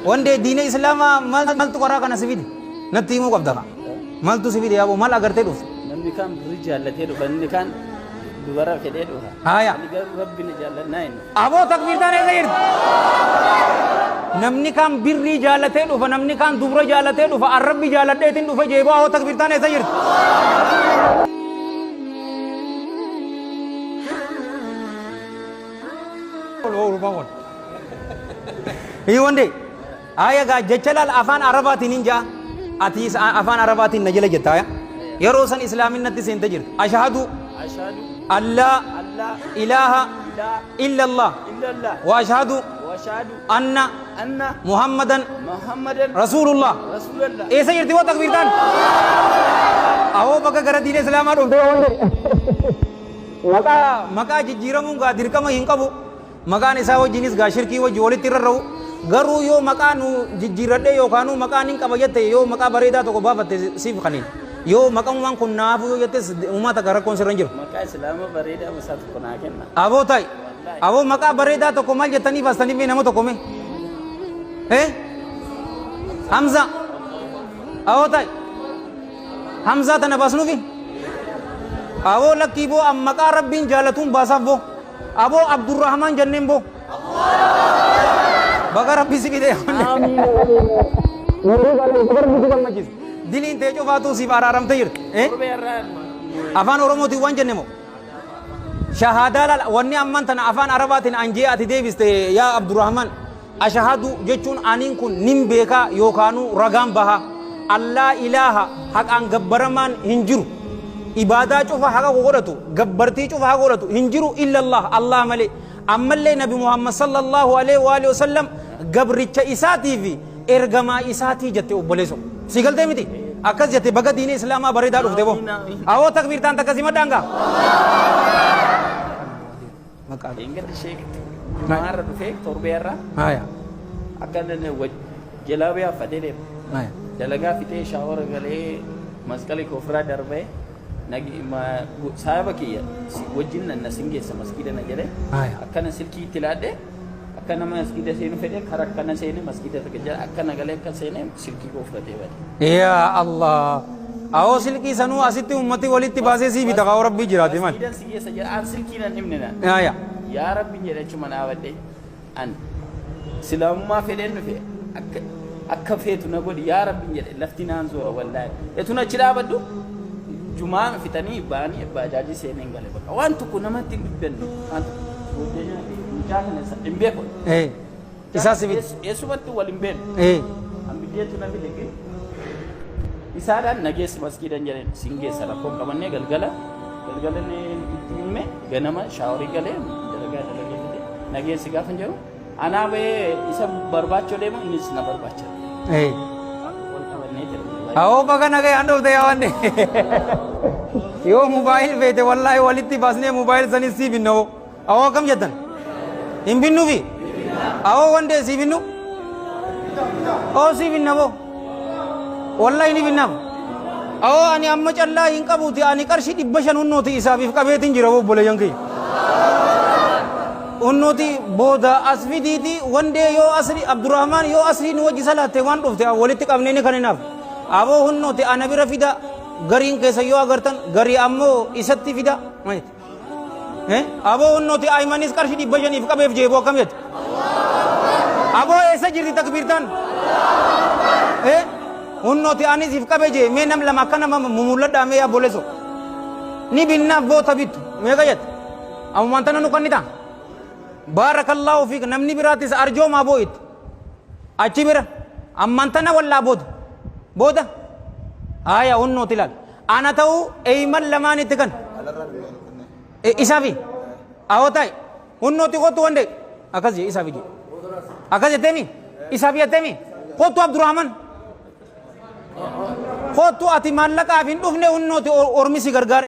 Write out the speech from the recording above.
wande diine islaamaa maaltu karaa kana sifidi natti himuu qabda ka maaltu sifidi yaaboo maal agartee dhufte namni kaan birri jaallatee dhufa inni kaan dubara fedhee dhufa haya ani garuu rabbina jaallannaa hin aboo takbiirtaan eessa jirti namni kaan birrii jaallatee dhufa namni kaan dubra jaallatee dhufa arrabbi jaalladheetiin dhufa jeeboo aboo takbiirtaan eessa jirti hii wande aya gaa jecha laal afaan arabaatiin hin jaa ati afaan arabaatiin na jala jetta aya yeroo san islaaminatti seente jirti ashhadu ashhadu allaa allah ilaaha illa allah illallah wa ashhadu wa ashhadu anna anna muhammadan muhammadan rasulullah rasulullah eessa jirti woo takbiirtaan awoo bakka gara diina islaamaa dhufte wande maqaa jijjiiramuun gaa dirqama hin qabu maqaan isaa wajjinis gaa shirkii wajji walitti irra ra'u garuu yoo maqaa nu jijjiirradhe yookaan maqaan hin qaba jette yoo maqaa bareedaa tokko baafatte siif kaniin yoo maqaan kun naafu yoo jettes uummata gara rakkoon sirra hin jiru maqaa islaama bareedaa masaa tokko naa kenna aboo ta'i aboo maqaa bareedaa tokko maal jettanii baastanii mee nama tokko mee hamza aboo ta'i hamzaa tana baasnuufi aboo lakkii boo maqaa rabbiin jaalatuun baasaaf boo aboo abdurrahman jenneen boo baga rabbi si bide diliin tee cufaatu siif araaramte jirti afaan oromootiin waan jenne moo shahaadaa laala wanni amman tana afaan arabaatiin anjee ati deebiste yaa abdurrahman ashahadu jechuun aniin kun nin beekaa yookaanuu ragaan baha allaa ilaaha haqaan gabbaramaan hin jiru ibaadaa cufa haqa godhatu gabbartii cufa haqa godhatu hin jiru illallah allah malee ammallee nabi muhammad sallallahu alaihi wa alihi wasallam gabricha isaatii fi ergamaa isaatii jette obboleesso si galtee miti akkas jette baga diinii islaamaa bareedaa dhufte boo awoo takbiirtaan takkasii maddaangaa ingati sheekti maarra dhufee torbeerra haya akkana jalaabiyaa fadee deema haya dalagaa fitee shaawara galee masqala koofraa darbee saaba kiyya wajjin na singeessa masgida na jedhe akkana silkii itti laadhe akkana masgida seenu fedhe kara akkana seene masgida takka jedhe akkana galee akka seene silkii koo fudhatee bade yaa allah awoo silkii sanuu asitti ummati walitti baasee sii bita kaa'u rabbii jiraate mal masgidan si geessa jedhe aan silkii nan himne na haya yaa rabbiin jedhe achuma dhaabadhe an silaamummaa fedheen dhufe akka feetu na godhi yaa rabbiin jedhe lafti naan zoora wallaahi etun achi dhaabadhu jumaan fitanii baanii baajaajii seeneen gale bakka waan tokko namatti hin dubbanne waan tokko mucaa kana hin beeku isaa sibit eessumatti wal hin beeknu hambiyyeetu na fide isaadhaan nageessi masgiidan jedheen siin geessa rakkoon qabannee galgala itti himme ganama shaaworii galee dalagaa dalagee fide nageessi gaafa jedhu anaa bahee isa barbaachoo deemu innis na barbaacha awoo baga nagay an dhufte yaa wanne yoo mobaayil feete wallaahi walitti baasnee mobaayil sanis sii binna hoo awoo akkam jettan hin binnuufi awoo wande sii binnu oo sii binna boo wallaahi ni binnaaf awoo ani amma callaa hin qabuuti ani qarshii 500 hunnooti isaafiif qabeetiin jira boo obboleeyyan kiyya hunnooti booda asfidiiti wande yoo asri abdurrahmaan yoo asrii ni wajji salaatte waan dhufte walitti qabnee ni kaninaaf aboo hunnooti ana bira fida gariin keessa yoo agartan garii ammoo isatti fida aboo hunnooti aymanis qarshii 500 qabeef jeeboo akkam jette aboo eessa jirti takbiirtaan hunnooti anis if qabe jee mee nam lama akka nama mumulladhaa mee yaa boleso ni binnaaf boota bittu meeqa jette ammumaan tana nu kannita baarakallaahu fiik namni biraatis arjoomaa boo itti achi bira ammaan tana wallaa booda haya hunnooti laal ana ta'u eeyman lamaan itti kan isaafi awoo ta'i hunnooti kottu wande akkas jee isaafi jee akkas jetteemi isaafi jetteemi kottu abdurrahman kottu ati maallaqaaf hin dhufne hunnooti ormisi gargaare